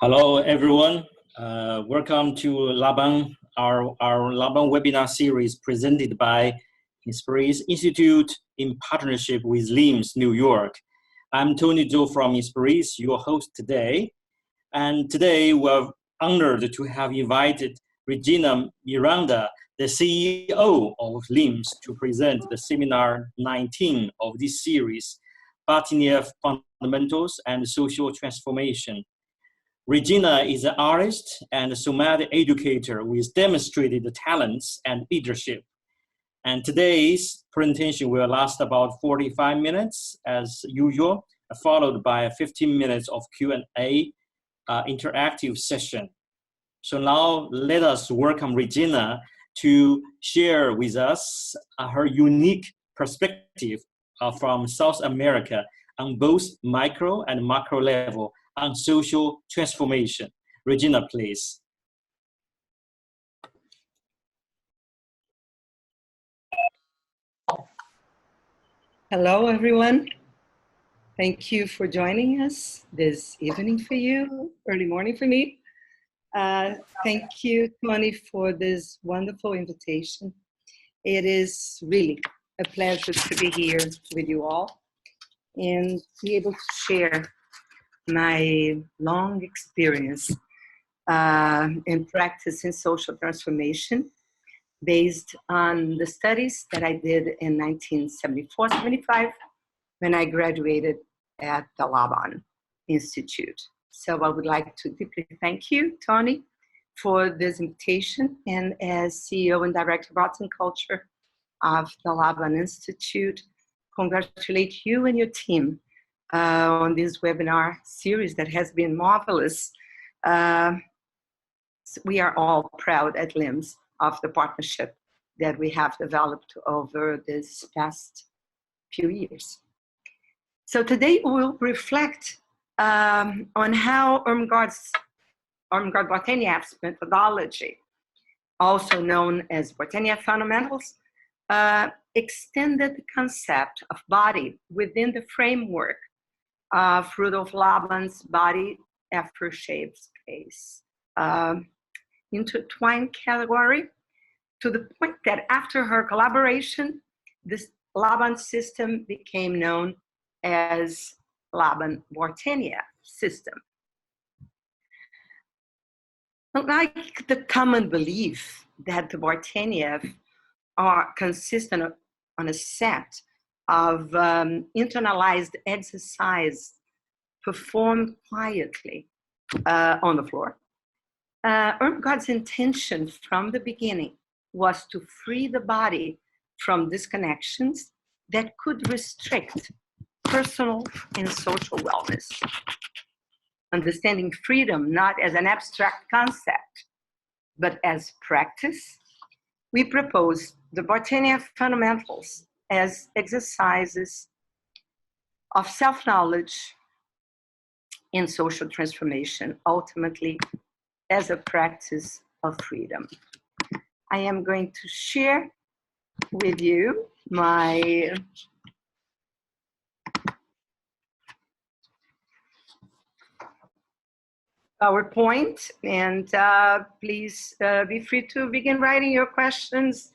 Hello, everyone. Welcome to Laban, our Laban webinar series presented by Inspiris Institute in partnership with LIMS, New York. I'm Tony Zhou from Inspiris, your host today. And today we're honored to have invited Regina Miranda, the CEO of LIMS, to present the seminar 19 of this series, Partner Fundamentals and Social Transformation. Regina is an artist and a somatic educator with demonstrated talents and leadership. And today's presentation will last about 45 minutes as usual, followed by 15 minutes of Q&A interactive session. So now let us welcome Regina to share with us her unique perspective from South America on both micro and macro level on social transformation. Regina, please. Hello, everyone. Thank you for joining us this evening for you, early morning for me. Thank you, Tony, for this wonderful invitation. It is really a pleasure to be here with you all and be able to share my long experience in practice in social transformation based on the studies that I did in 1974-75 when I graduated at the Laban Institute. So I would like to deeply thank you, Tony, for this invitation, and as CEO and Director of Arts and Culture of the Laban Institute, congratulate you and your team on this webinar series that has been marvelous. We are all proud at LIMS of the partnership that we have developed over this past few years. So today we'll reflect on how Irmgard Barteniev's methodology, also known as Bartenieff Fundamentals, extended the concept of body within the framework of Rudolf Laban's body after shaped space into a twine category, to the point that after her collaboration, this Laban system became known as Laban Bartenieff system. Unlike the common belief that the Bartenieff are consistent on a set of internalized exercise performed quietly on the floor, Irmgard's intention from the beginning was to free the body from disconnections that could restrict personal and social wellness. Understanding freedom not as an abstract concept, but as practice, we propose the Bartenieff Fundamentals as exercises of self-knowledge and social transformation, ultimately as a practice of freedom. I am going to share with you my PowerPoint, and please be free to begin writing your questions,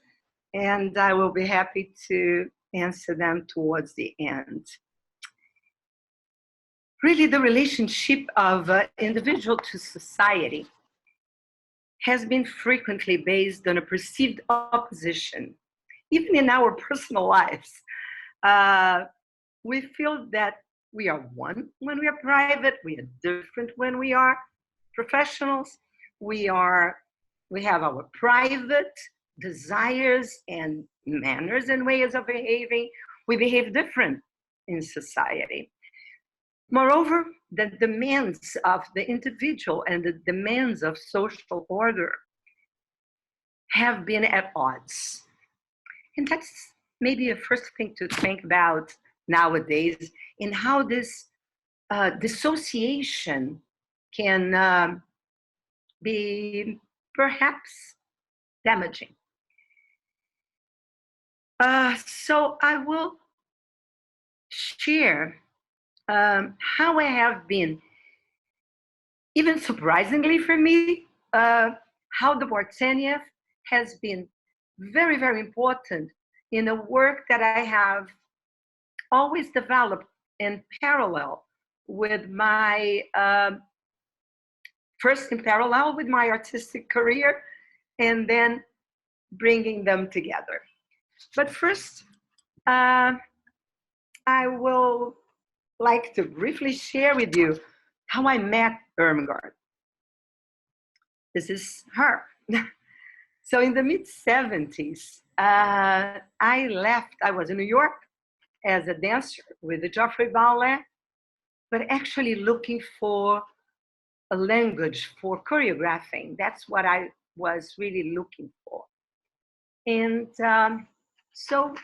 and I will be happy to answer them towards the end. Really, the relationship of individual to society has been frequently based on a perceived opposition. Even in our personal lives, we feel that we are one when we are private, we are different when we are professionals. We have our private desires and manners and ways of behaving. We behave different in society. Moreover, the demands of the individual and the demands of social order have been at odds. And that's maybe a first thing to think about nowadays, in how this dissociation can be perhaps damaging. So I will share how I have been even surprisingly for me, how the Barteniev has been very, very important in a work that I have always developed in parallel with my, first in parallel with my artistic career, and then bringing them together. But first, I will like to briefly share with you how I met Irmgard. This is her. So in the mid-70s, I was in New York as a dancer with the Joffrey Ballet, but actually looking for a language for choreographing. That's what I was really looking for. And so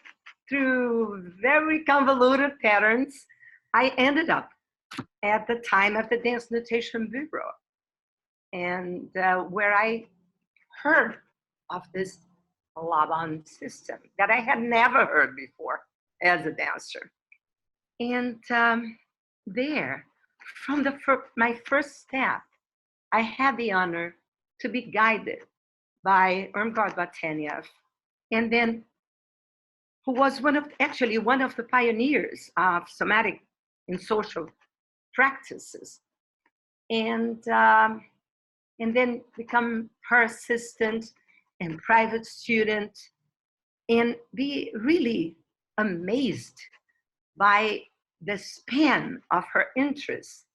through very convoluted patterns, I ended up at the time of the Dance Notation Bureau, and where I heard of this Laban system that I had never heard before as a dancer. And there, from my first step, I had the honor to be guided by Irmgard Barteniev, and then who was one of the pioneers of somatic and social practices, and then become her assistant and private student, and be really amazed by the span of her interests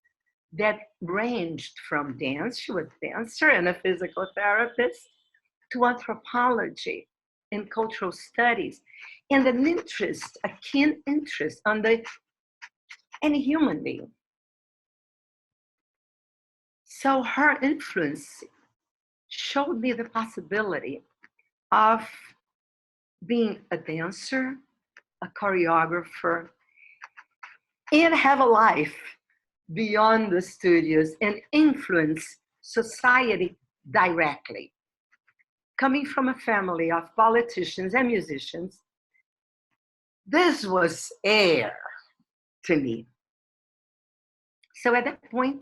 that ranged from dance, she was a dancer and a physical therapist, to anthropology and cultural studies, and an interest, a keen interest on any human being. So her influence showed me the possibility of being a dancer, a choreographer, and have a life beyond the studios and influence society directly. Coming from a family of politicians and musicians, this was air to me. So at that point,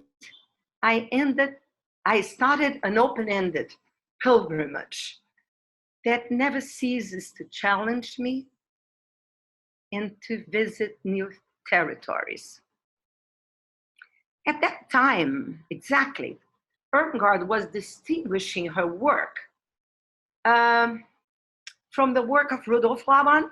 I started an open-ended pilgrimage that never ceases to challenge me and to visit new territories. At that time, exactly, Irmgard was distinguishing her work from the work of Rudolf Laban,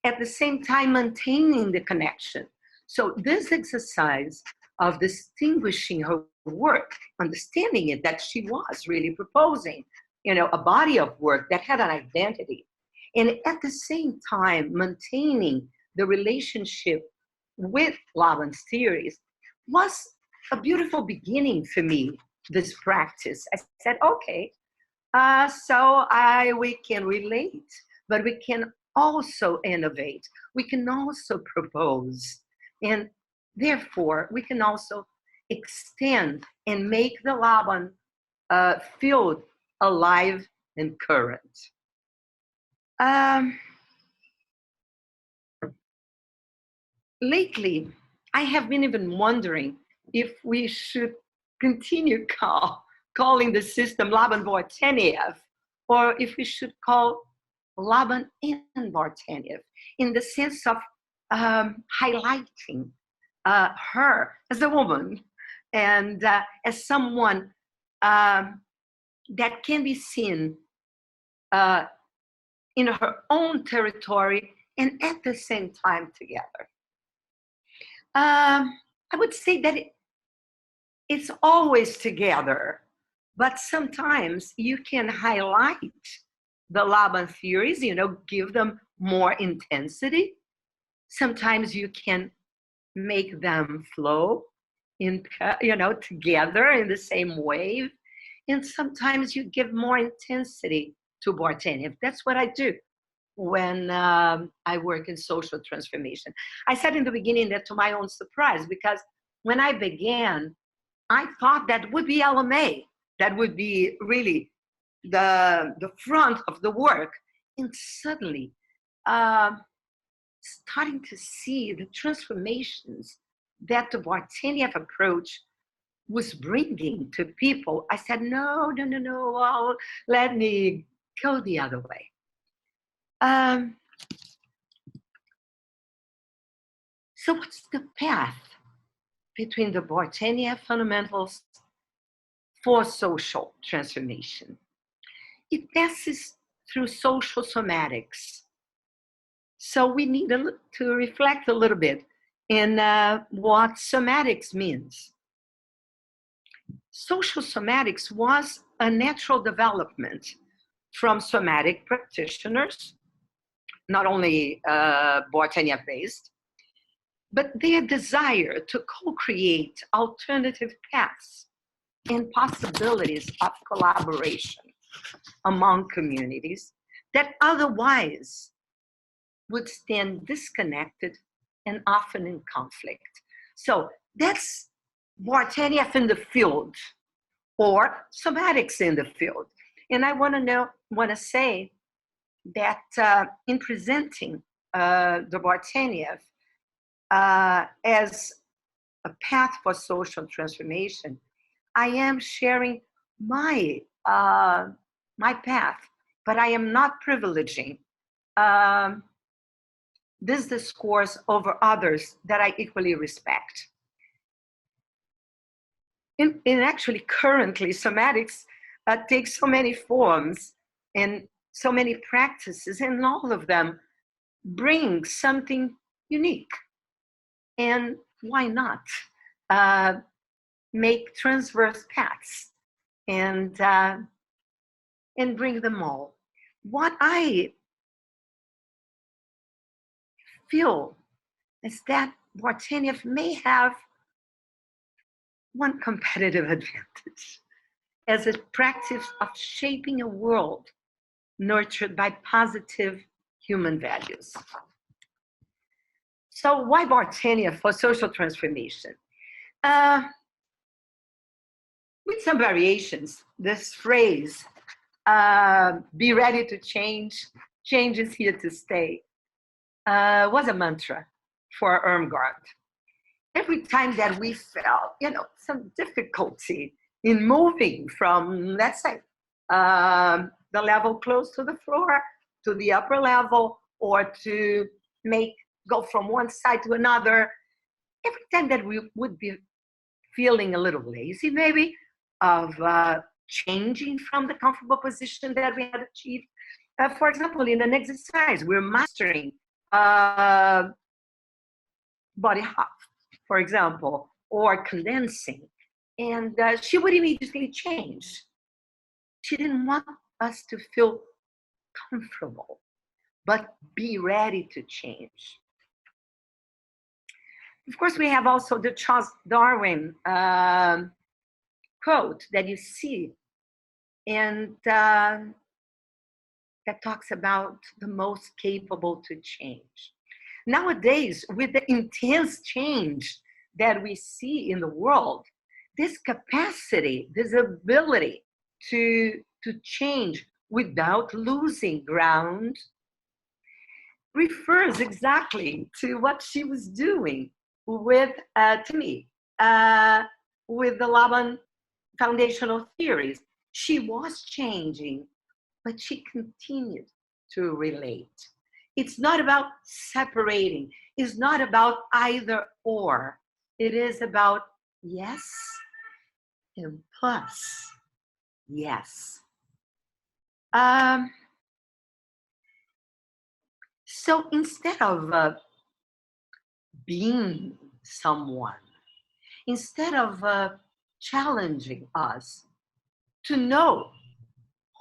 at the same time maintaining the connection. So this exercise of distinguishing her work, understanding it, that she was really proposing, a body of work that had an identity, and at the same time maintaining the relationship with Laban's theories, was a beautiful beginning for me, this practice. I said, okay, so we can relate, but we can also innovate. We can also propose. And therefore, we can also extend and make the Laban field alive and current. Lately, I have been even wondering if we should continue calling the system Laban Barteniev, or if we should call Laban and Barteniev, in the sense of highlighting her as a woman and as someone that can be seen in her own territory and at the same time together. I would say that it's always together, but sometimes you can highlight the Laban theories, give them more intensity. Sometimes you can make them flow together in the same wave. And sometimes you give more intensity to Barteniev. That's what I do when I work in social transformation. I said in the beginning that to my own surprise, because when I began, I thought that would be LMA, that would be really the front of the work. And suddenly, starting to see the transformations that the Barteniev approach was bringing to people, I said, no, no, no, no, well, let me go the other way. So what's the path between the Bartenia fundamentals for social transformation? It passes through social somatics. So we need to reflect a little bit in what somatics means. Social somatics was a natural development from somatic practitioners, not only Bartenia-based, but their desire to co-create alternative paths and possibilities of collaboration among communities that otherwise would stand disconnected and often in conflict. So that's Bartenia in the field, or somatics in the field. And I want to say that in presenting the Bartenia as a path for social transformation, I am sharing my path, but I am not privileging this discourse over others that I equally respect. And actually, currently, somatics takes so many forms and so many practices, and all of them bring something unique. And why not make transverse paths and bring them all? What I feel is that Bartenia may have one competitive advantage as a practice of shaping a world nurtured by positive human values. So why Bartenia for social transformation? With some variations, this phrase, be ready to change, change is here to stay, was a mantra for Irmgard. Every time that we felt, some difficulty in moving from, let's say, the level close to the floor to the upper level, or to go from one side to another, every time that we would be feeling a little lazy, maybe, of changing from the comfortable position that we had achieved. For example, in an exercise, we're mastering body half, for example, or condensing. And she would immediately change. She didn't want us to feel comfortable, but be ready to change. Of course, we have also the Charles Darwin quote that you see, and that talks about the most capable to change. Nowadays, with the intense change that we see in the world, this capacity, this ability to change without losing ground refers exactly to what she was doing with, to me, with the Laban foundational theories. She was changing, but she continued to relate. It's not about separating. It's not about either or. It is about yes and plus yes. So instead of being someone, instead of challenging us to know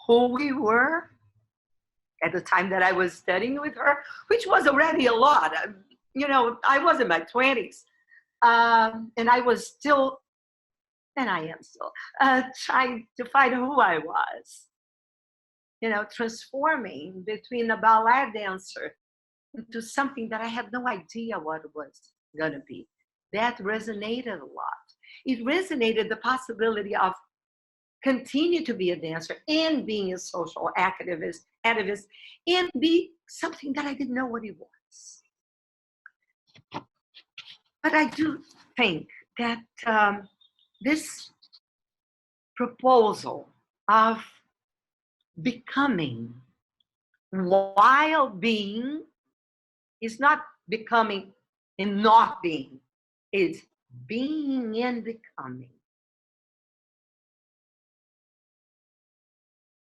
who we were at the time that I was studying with her, which was already a lot. I was in my 20s, and I was still, and I am still, trying to find who I was. Transforming between a ballet dancer into something that I had no idea what it was going to be. That resonated a lot. It resonated the possibility of continue to be a dancer and being a social activist, and be something that I didn't know what it was. But I do think that this proposal of becoming while being is not becoming and not being, it's being and becoming.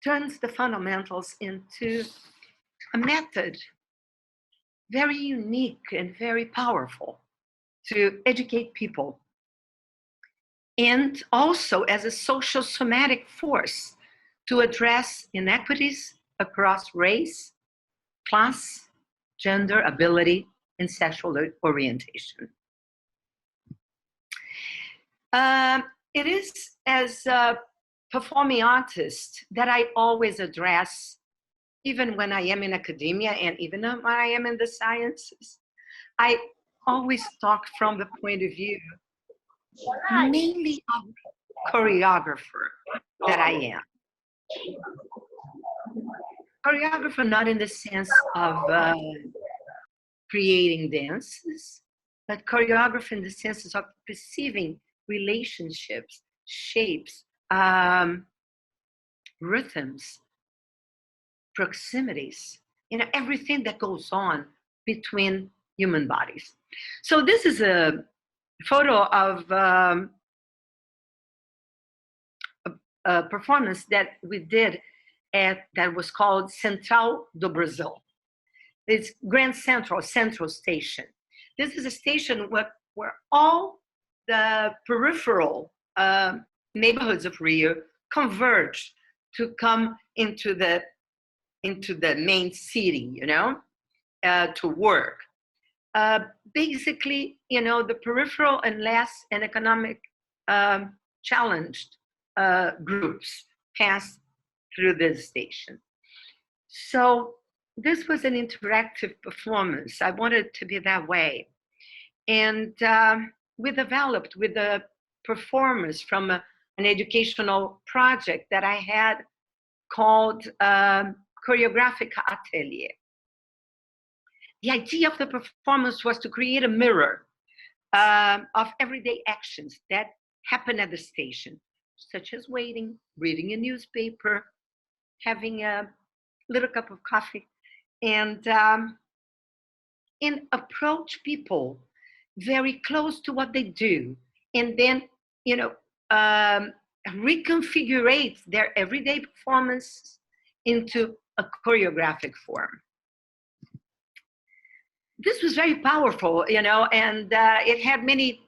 Turns the fundamentals into a method very unique and very powerful to educate people, and also as a social somatic force to address inequities across race, class, gender, ability, and sexual orientation. It is as a performing artist that I always address, even when I am in academia and even when I am in the sciences. I always talk from the point of view mainly of choreographer that I am. Choreographer not in the sense of creating dances, but choreographer in the sense of perceiving relationships, shapes, rhythms, proximities, everything that goes on between human bodies. So this is a photo of a performance that we did that was called Central do Brasil. It's Grand Central Station. This is a station where all the peripheral neighborhoods of Rio converge to come into the main city, to work. Basically, the peripheral and less and economic challenged groups pass through this station. So this was an interactive performance. I wanted it to be that way. And we developed with the performers from an educational project that I had called Choreographic Atelier. The idea of the performance was to create a mirror of everyday actions that happen at the station, such as waiting, reading a newspaper, having a little cup of coffee, and approach people very close to what they do, and then reconfigure their everyday performance into a choreographic form. This was very powerful, and it had many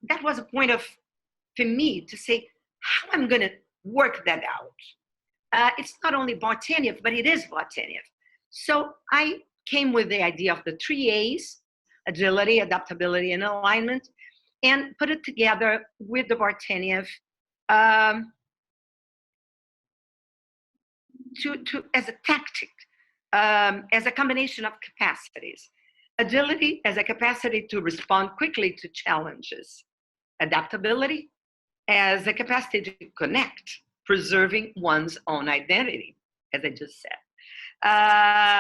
that was a point for me to say how I'm going to work that out. It's not only Bartenieff, but it is Bartenieff. So I came with the idea of the 3 A's, agility, adaptability, and alignment, and put it together with the Bartenieff as a tactic, as a combination of capacities. Agility as a capacity to respond quickly to challenges. Adaptability as a capacity to connect, preserving one's own identity, as I just said.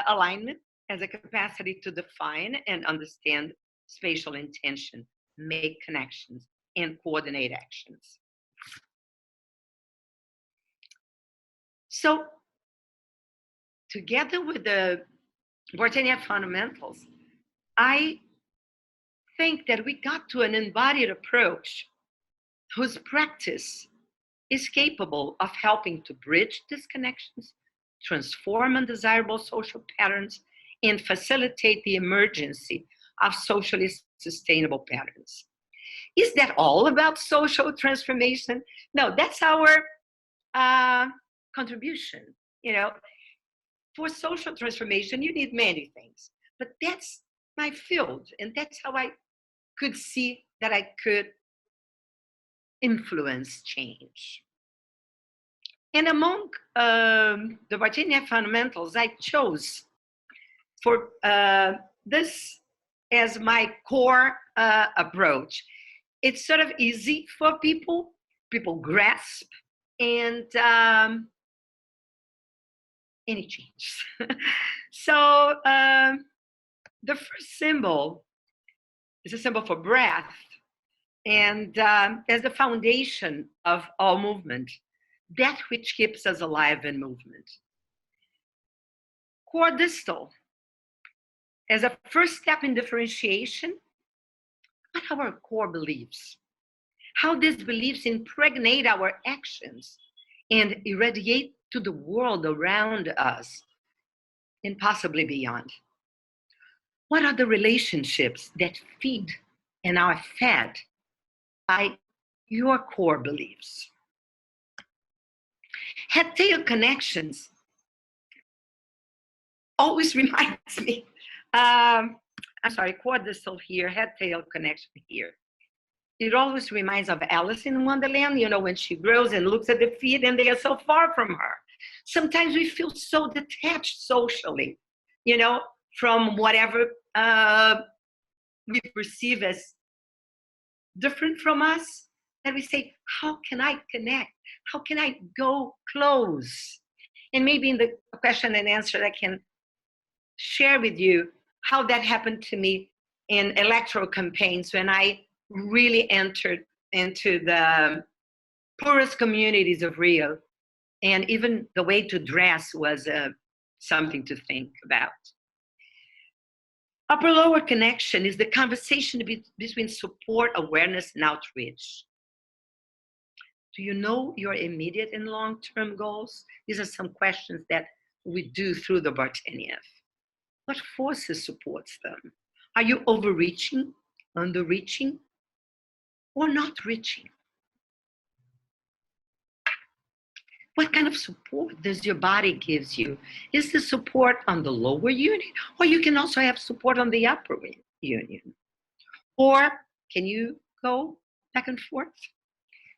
Alignment as a capacity to define and understand spatial intention, make connections, and coordinate actions. So, together with the Bartenieff fundamentals, I think that we got to an embodied approach whose practice is capable of helping to bridge disconnections, transform undesirable social patterns, and facilitate the emergence of socially sustainable patterns. Is that all about social transformation? No, that's our contribution. For social transformation, you need many things, but that's my field, and that's how I could see that I could influence change. And among the Bartenieff fundamentals, I chose for this as my core approach. It's sort of easy for people grasp, and any change. So the first symbol is a symbol for breath, and as the foundation of all movement, that which keeps us alive in movement. Core distal, as a first step in differentiation, what are our core beliefs? How these beliefs impregnate our actions and irradiate to the world around us and possibly beyond. What are the relationships that feed and are fed by your core beliefs? Head-tail connections always reminds me, core distal here, head-tail connection here. It always reminds of Alice in Wonderland, you know, when she grows and looks at the feet and they are so far from her. Sometimes we feel so detached socially, you know, from whatever we perceive as different from us, that we say, how can I connect? How can I go close? And maybe in the question and answer, I can share with you how that happened to me in electoral campaigns when I really entered into the poorest communities of Rio. And even the way to dress was something to think about. Upper-lower connection is the conversation between support, awareness, and outreach. Do you know your immediate and long-term goals? These are some questions that we do through the Barteniev. What forces supports them? Are you overreaching, underreaching, or not reaching? What kind of support does your body gives you? Is the support on the lower unit, or you can also have support on the upper unit? Or can you go back and forth?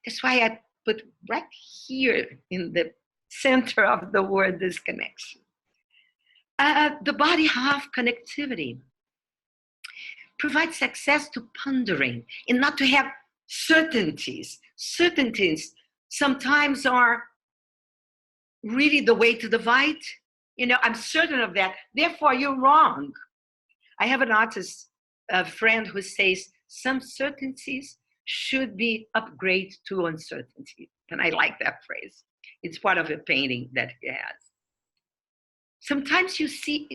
That's why I put right here in the center of the word disconnection. The body half connectivity provides access to pondering and not to have certainties. Certainties sometimes are really the way to divide. You know, I'm certain of that, therefore you're wrong. I have an artist, a friend, who says some certainties should be upgraded to uncertainty. And I like that phrase. It's part of a painting that he has. Sometimes you see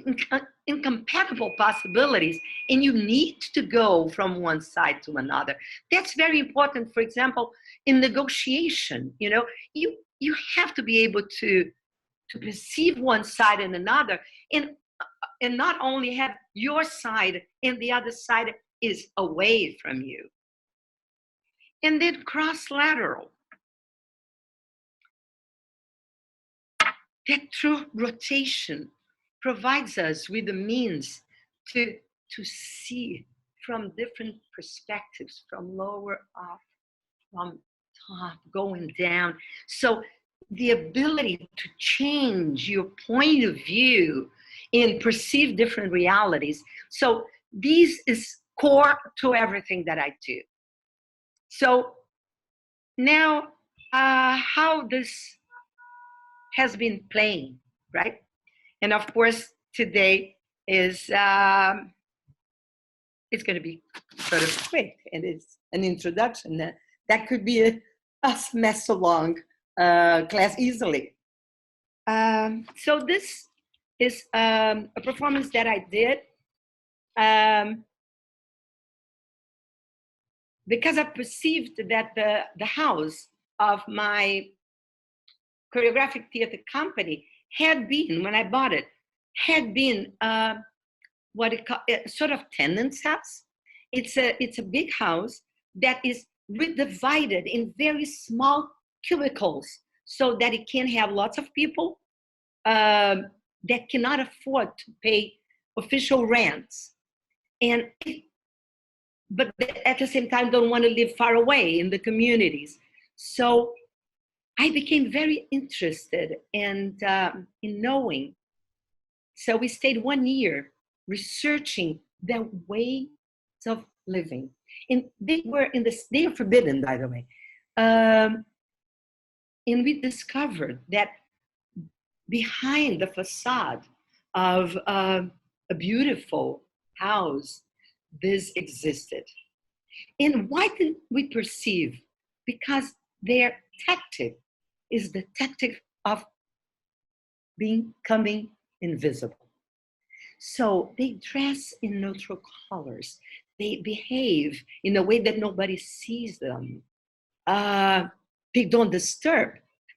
incompatible possibilities and you need to go from one side to another. That's very important. For example, in negotiation, you know, you have to be able to perceive one side and another, and not only have your side and the other side is away from you. And then cross-lateral. That true rotation provides us with the means to see from different perspectives, from lower up, from top, going down. So the ability to change your point of view and perceive different realities. So this is core to everything that I do. So now how this has been playing, right? And of course, today is it's going to be sort of quick, and it's an introduction. That could be a semester-long class easily. So this is a performance that I did because I perceived that the house of my choreographic theater company had been, when I bought it, had been what it called sort of tenant's house. It's a big house that is divided in very small cubicles so that it can have lots of people that cannot afford to pay official rents, but at the same time don't want to live far away in the communities. So I became very interested in knowing. So we stayed 1 year researching their ways of living. And they are forbidden, by the way. And we discovered that behind the facade of a beautiful house this existed. And why did we perceive? Because their tactic is the tactic of becoming invisible. So they dress in neutral colors. They behave in a way that nobody sees them. They don't disturb.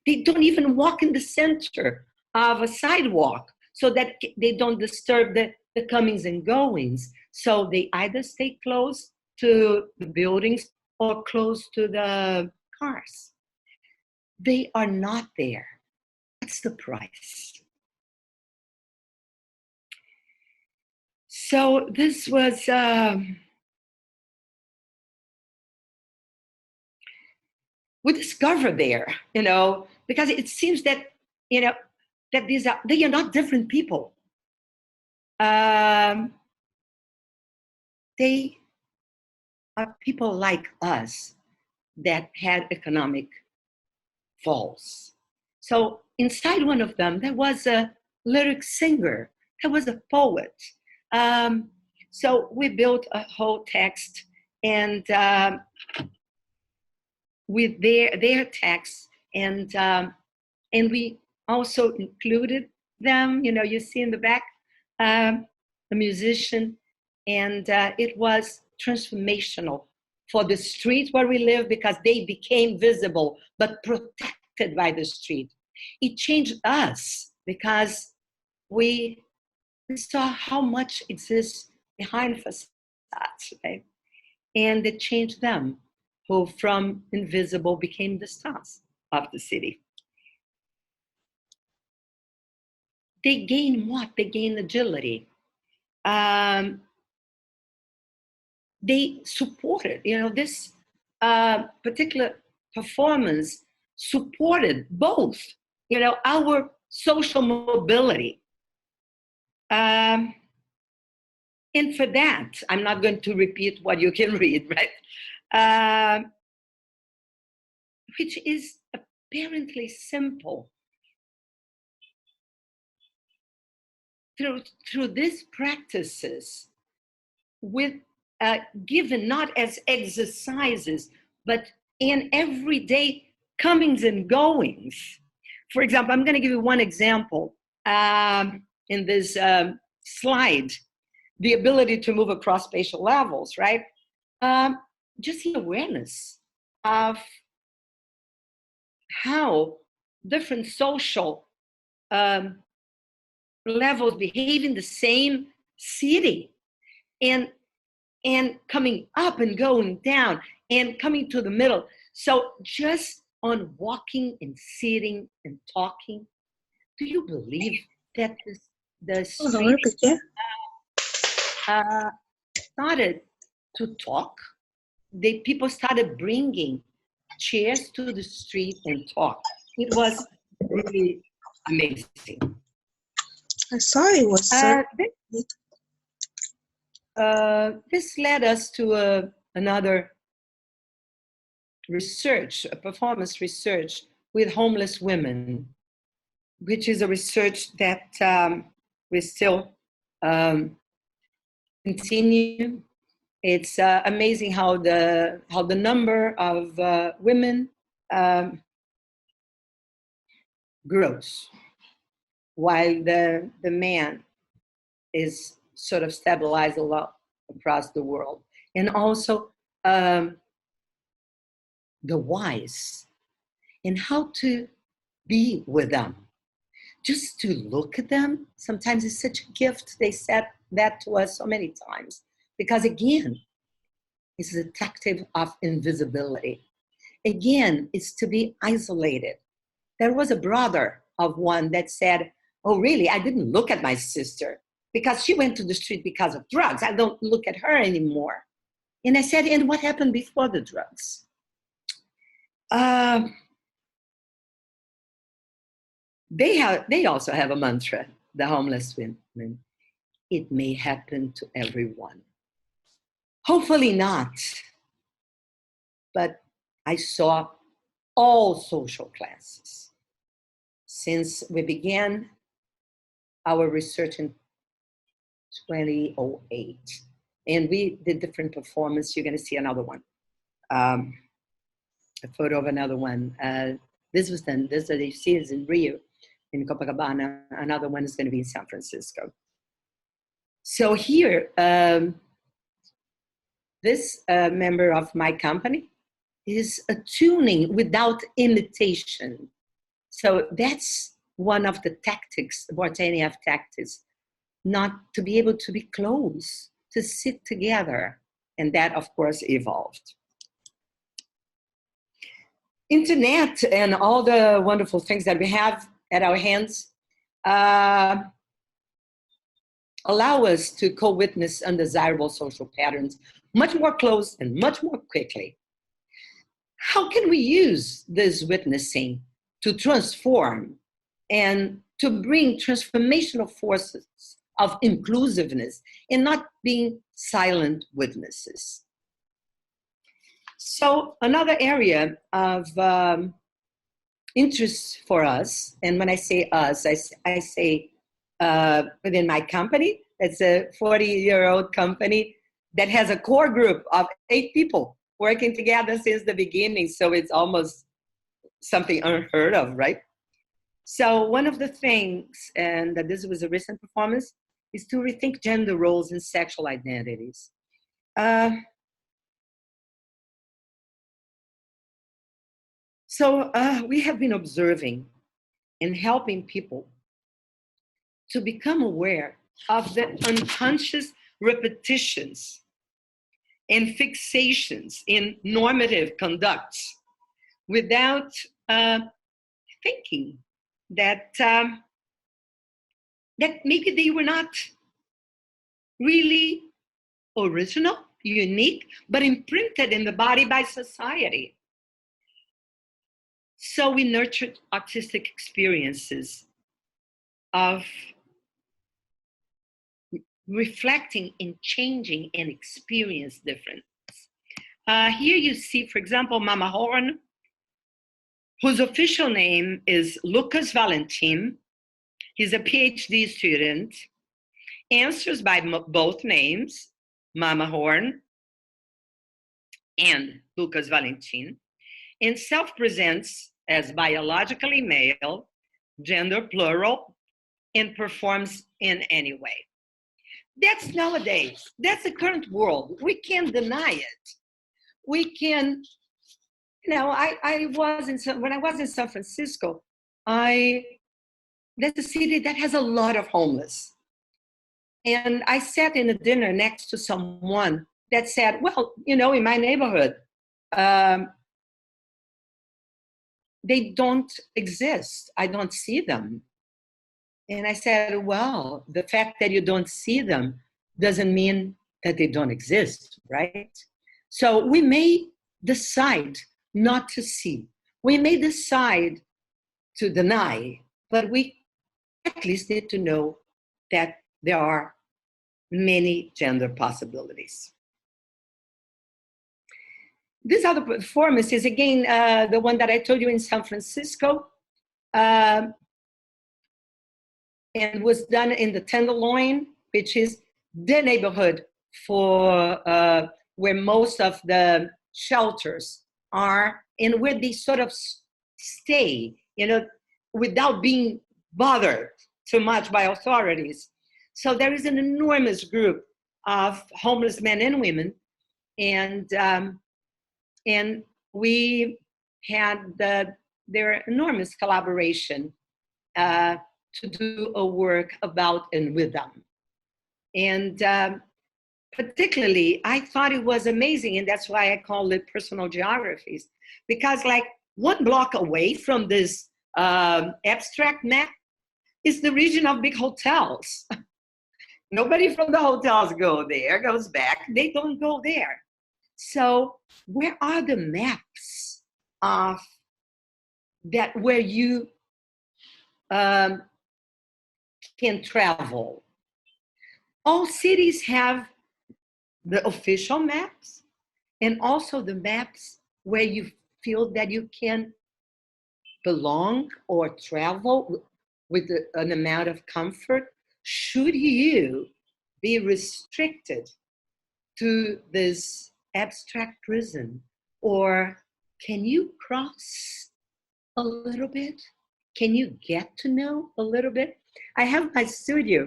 They don't even walk in the center of a sidewalk so that they don't disturb the comings and goings. So they either stay close to the buildings or close to the cars. They are not there. That's the price. So this was, we discovered there, because it seems that, that they are not different people. They are people like us that had economic falls. So inside one of them, there was a lyric singer, there was a poet. So we built a whole text and with their text, and we also included them. You see in the back a musician, and it was transformational for the street where we live because they became visible but protected by the street. It changed us because we saw how much exists behind facades, right? And it changed them, who from invisible became the stars of the city. They gain what? They gain agility. They supported, this particular performance supported both, our social mobility. And for that, I'm not going to repeat what you can read, right? Which is apparently simple. Through these practices, with given not as exercises, but in everyday comings and goings. For example, I'm going to give you one example in this slide, the ability to move across spatial levels, right? Just the awareness of how different social levels behave in the same city, and coming up and going down and coming to the middle. So just on walking and sitting and talking, do you believe that the street started to talk? People started bringing chairs to the street and talk. It was really amazing. I saw it was this led us to another research, a performance research with homeless women, which is a research that we still continue. It's amazing how the number of women grows, while the man is sort of stabilized a lot across the world. And also the whys and how to be with them. Just to look at them, sometimes it's such a gift. They said that to us so many times. Because again, it's the tactic of invisibility. Again, it's to be isolated. There was a brother of one that said, oh really, I didn't look at my sister because she went to the street because of drugs. I don't look at her anymore. And I said, and what happened before the drugs? They also have a mantra, the homeless women. It may happen to everyone. Hopefully not. But I saw all social classes. Since we began our research in 2008. And we did different performance. You're going to see another one. A photo of another one. This was done, this that you see is in Rio, in Copacabana. Another one is going to be in San Francisco. So here, this member of my company is attuning without imitation. So that's one of the tactics, the Bartenieff tactics, not to be able to be close, to sit together. And that, of course, evolved. Internet and all the wonderful things that we have at our hands allow us to co-witness undesirable social patterns much more close and much more quickly. How can we use this witnessing to transform and to bring transformational forces of inclusiveness and not being silent witnesses? So another area of interest for us, and when I say us, I say within my company, it's a 40-year-old company that has a core group of 8 people working together since the beginning. So it's almost something unheard of, right? So one of the things, and this was a recent performance, is to rethink gender roles and sexual identities. So we have been observing and helping people to become aware of the unconscious repetitions and fixations in normative conducts without thinking that, that maybe they were not really original, unique, but imprinted in the body by society. So we nurtured artistic experiences of reflecting and changing and experience difference. Here you see, for example, Mama Horn, whose official name is Lucas Valentin. He's a PhD student, answers by both names, Mama Horn and Lucas Valentin, and self-presents as biologically male, gender plural, and performs in any way. That's nowadays. That's the current world. We can't deny it. We can, you know, when I was in San Francisco, that's a city that has a lot of homeless. And I sat in a dinner next to someone that said, well, you know, in my neighborhood, they don't exist. I don't see them. And I said, well, the fact that you don't see them doesn't mean that they don't exist, right? So we may decide not to see. We may decide to deny, but we at least need to know that there are many gender possibilities. This other performance is, again, the one that I told you in San Francisco, and was done in the Tenderloin, which is the neighborhood for where most of the shelters are and where they sort of stay, you know, without being bothered too much by authorities. So there is an enormous group of homeless men and women, and we had their enormous collaboration to do a work about and with them. And particularly, I thought it was amazing, and that's why I call it personal geographies, because like 1 block away from this abstract map is the region of big hotels. Nobody from the hotels goes back. They don't go there. So where are the maps of that where you can travel? All cities have the official maps and also the maps where you feel that you can belong or travel with an amount of comfort should you be restricted to this abstract prison? Or can you cross a little bit? Can you get to know a little bit? I have my studio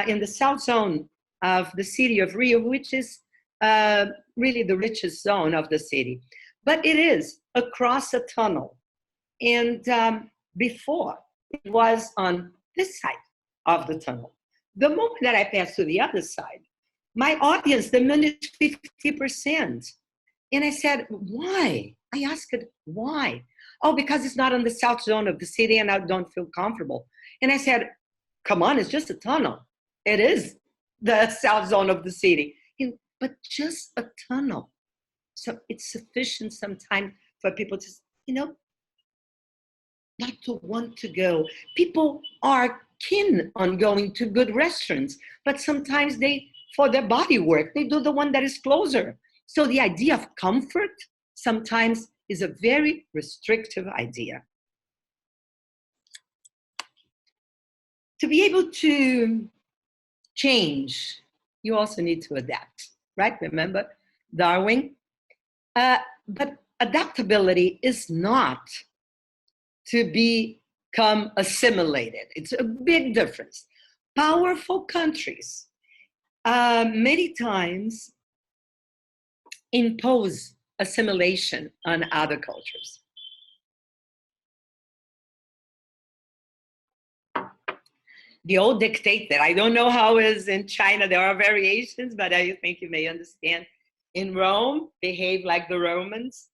in the south zone of the city of Rio, which is really the richest zone of the city. But it is across a tunnel. And before, it was on this side of the tunnel. The moment that I passed to the other side, my audience diminished 50%. And I said, why? I asked it, why? Oh, because it's not on the south zone of the city and I don't feel comfortable. And I said, come on, it's just a tunnel. It is the south zone of the city, but just a tunnel. So it's sufficient sometimes for people to, not to want to go. People are keen on going to good restaurants, but sometimes for their body work, they do the one that is closer. So the idea of comfort sometimes is a very restrictive idea. To be able to change, you also need to adapt, right? Remember Darwin? But adaptability is not to become assimilated. It's a big difference. Powerful countries many times impose assimilation on other cultures. The old dictate that I don't know how is in China, there are variations, but I think you may understand. In Rome, behave like the Romans.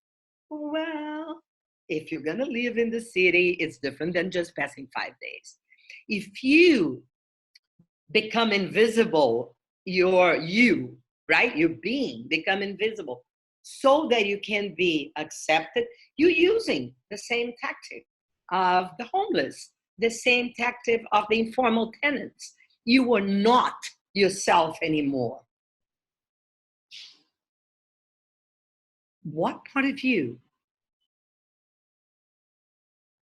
Well, if you're gonna live in the city, it's different than just passing 5 days. If you become invisible, you, right? Your being become invisible so that you can be accepted, you're using the same tactic of the homeless, the same tactic of the informal tenants. You are not yourself anymore. What part of you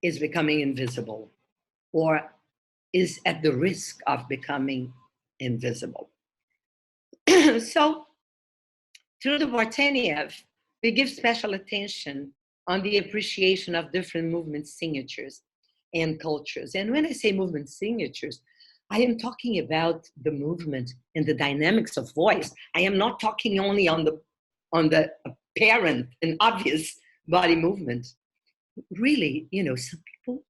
is becoming invisible or is at the risk of becoming invisible? So through the Barteniev, we give special attention on the appreciation of different movement signatures and cultures. And when I say movement signatures, I am talking about the movement and the dynamics of voice. I am not talking only on the apparent and obvious body movement. Really, some people,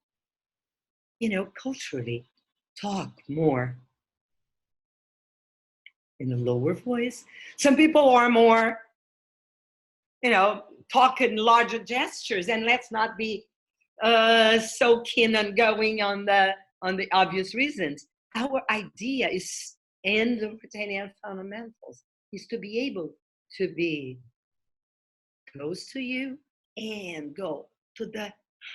culturally talk more in a lower voice. Some people are more, talk in larger gestures, and let's not be so keen on going on the obvious reasons. Our idea is, in the Britannian fundamentals, is to be able to be close to you and go to the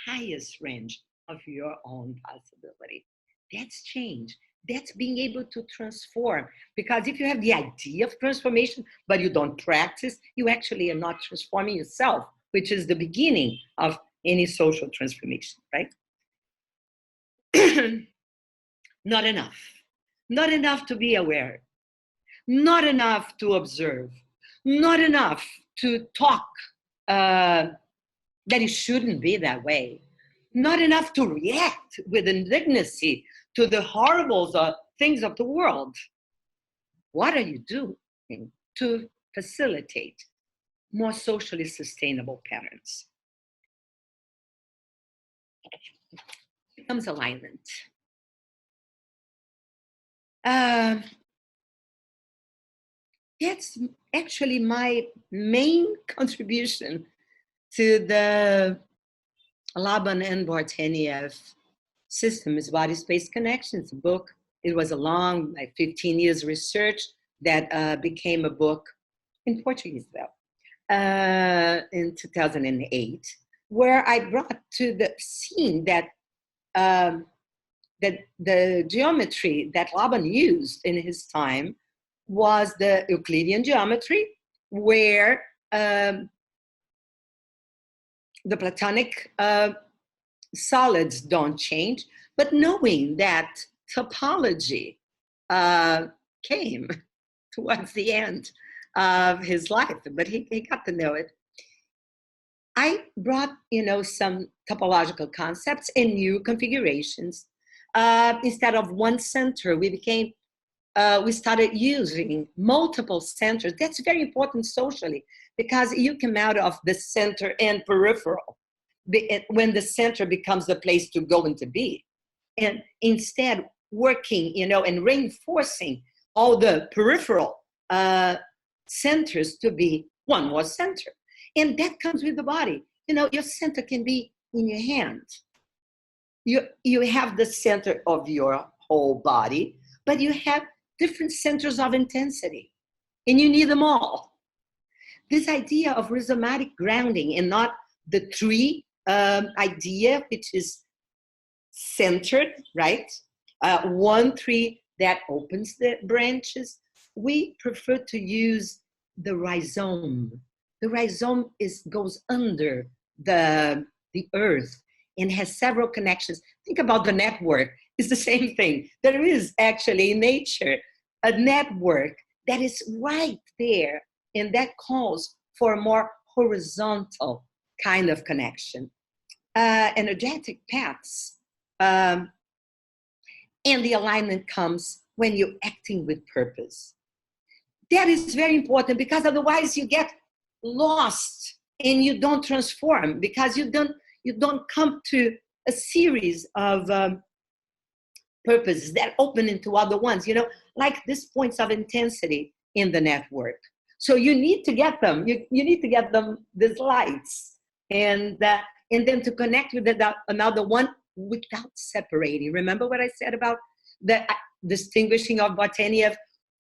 highest range of your own possibility. That's change. That's being able to transform. Because if you have the idea of transformation, but you don't practice, you actually are not transforming yourself, which is the beginning of any social transformation, right? Not enough. Not enough to be aware. Not enough to observe. Not enough to talk that it shouldn't be that way. Not enough to react with indignancy to the horrible things of the world. What are you doing to facilitate more socially sustainable patterns? It becomes alignment. That's actually my main contribution to the Laban and Barteniev system, is body-space connections book. It was a long, 15 years research that became a book in Portuguese, though, in 2008, where I brought to the scene that the geometry that Laban used in his time was the Euclidean geometry, where the Platonic solids don't change, but knowing that topology came towards the end of his life, but he got to know it. I brought, some topological concepts and new configurations. Instead of one center, we started using multiple centers. That's very important socially because you come out of the center and peripheral when the center becomes the place to go and to be. And instead working, and reinforcing all the peripheral centers to be one more center. And that comes with the body. Your center can be in your hand. You have the center of your whole body, but you have different centers of intensity, and you need them all. This idea of rhizomatic grounding and not the tree idea, which is centered, right? One tree that opens the branches. We prefer to use the rhizome. The rhizome goes under the earth and has several connections. Think about the network. It's the same thing. There is actually in nature a network that is right there, and that calls for a more horizontal kind of connection. Energetic paths. And the alignment comes when you're acting with purpose. That is very important because otherwise you get lost and you don't transform because you don't come to a series of purposes that open into other ones, like these points of intensity in the network. So you need to get them. You need to get them, these lights, and then to connect with another one without separating. Remember what I said about the distinguishing of Bartenieff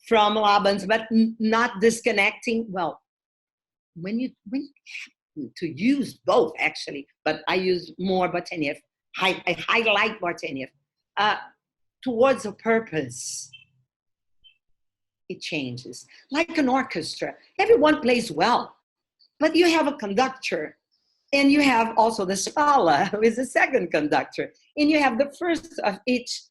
from Laban's, but not disconnecting? Well, when you have to use both, actually, but I use more Bartenieff. I highlight Bartenieff towards a purpose. It changes. Like an orchestra, everyone plays well, but you have a conductor, and you have also the spalla, who is the second conductor, and you have the first of each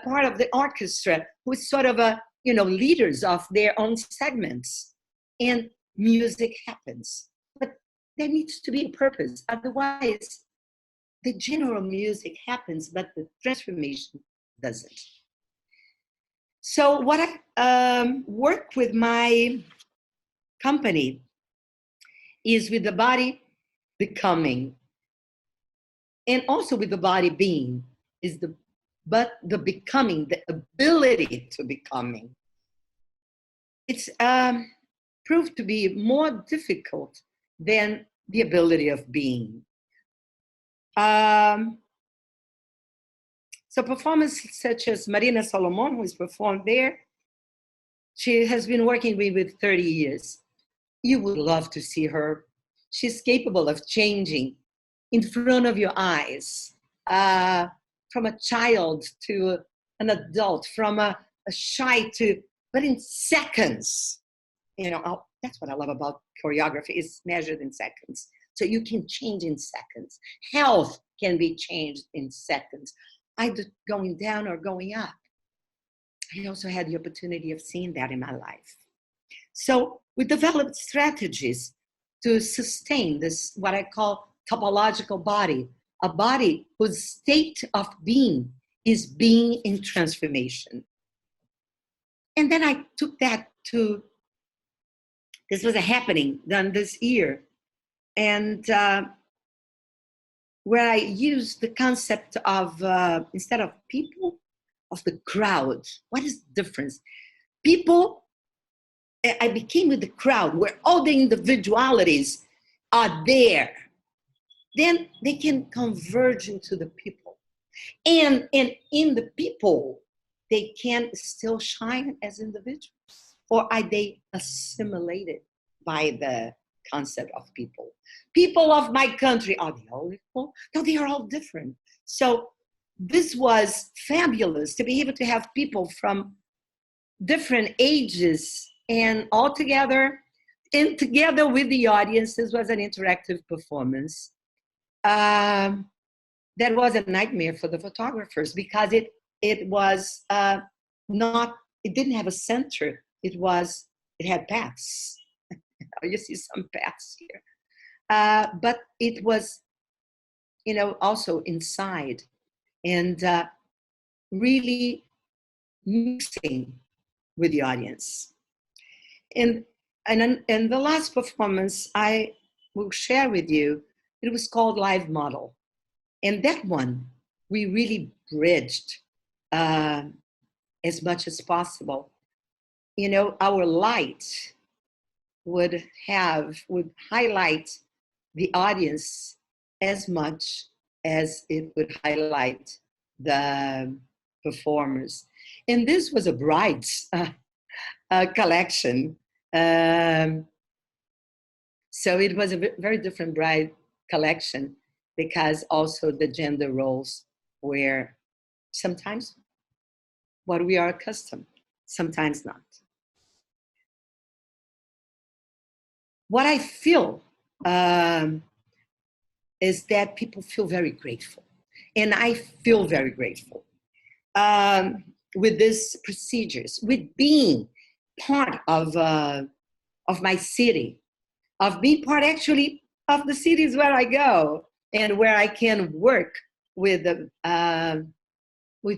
part of the orchestra, who is sort of leaders of their own segments, and music happens. But there needs to be a purpose. Otherwise, the general music happens, but the transformation doesn't. So what I work with my company is with the body becoming, and also with the body being, but the becoming, the ability to becoming. It's proved to be more difficult than the ability of being. So performances such as Marina Solomon, who has performed there, she has been working with 30 years. You would love to see her. She's capable of changing in front of your eyes, from a child to an adult, from a shy to, but in seconds. That's what I love about choreography, it's measured in seconds. So you can change in seconds. Health can be changed in seconds, either going down or going up. I also had the opportunity of seeing that in my life. So we developed strategies to sustain this, what I call topological body, a body whose state of being is being in transformation. And then I took that to, this was a happening done this year, and where I used the concept of, instead of people, of the crowd. What is the difference? People, I became with the crowd where all the individualities are there. Then they can converge into the people. And in the people, they can still shine as individuals. Or are they assimilated by the concept of people? People of my country, are they all equal? No, they are all different. So this was fabulous to be able to have people from different ages and all together, and together with the audience. This was an interactive performance. That was a nightmare for the photographers because it was it didn't have a center. It had paths. You see some paths here. But it was, also inside and really mixing with the audience. And the last performance I will share with you, it was called Live Model. And that one, we really bridged as much as possible. Our light would highlight the audience as much as it would highlight the performers. And this was a bride's collection. So it was a very different bride collection because also the gender roles were sometimes what we are accustomed, sometimes not. What I feel is that people feel very grateful. And I feel very grateful with these procedures, with being part of my city, of being part actually of the cities where I go and where I can work with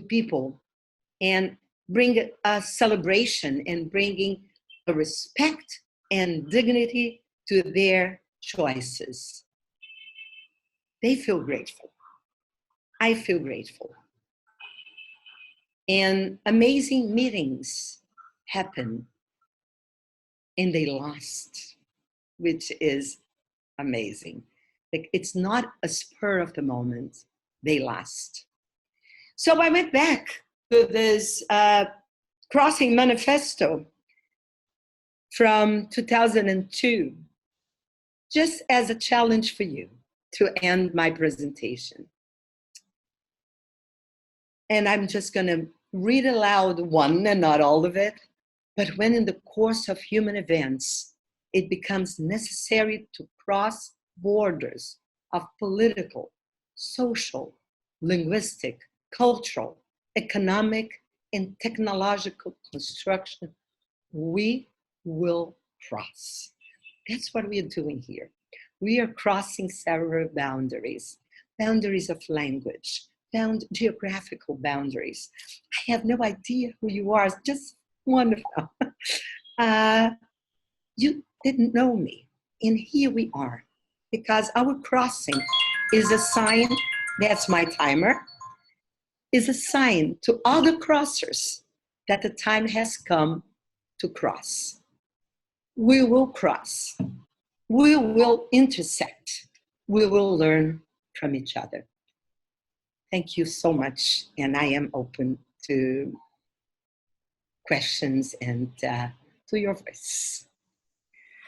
people and bring a celebration and bringing a respect and dignity to their choices. They feel grateful. I feel grateful. And amazing meetings happen and they last, which is amazing. Like, it's not a spur of the moment, they last. So I went back to this Crossing Manifesto from 2002, just as a challenge for you to end my presentation. And I'm just gonna read aloud one and not all of it, but when in the course of human events, it becomes necessary to cross borders of political, social, linguistic, cultural, economic, and technological construction, we will cross. That's what we are doing here. We are crossing several boundaries, boundaries of language, geographical boundaries. I have no idea who you are. It's just wonderful. You didn't know me, and here we are, because our crossing is a sign, that's my timer, is a sign to other crossers that the time has come to cross. We will cross. We will intersect. We will learn from each other. Thank you so much, and I am open to questions and to your voice.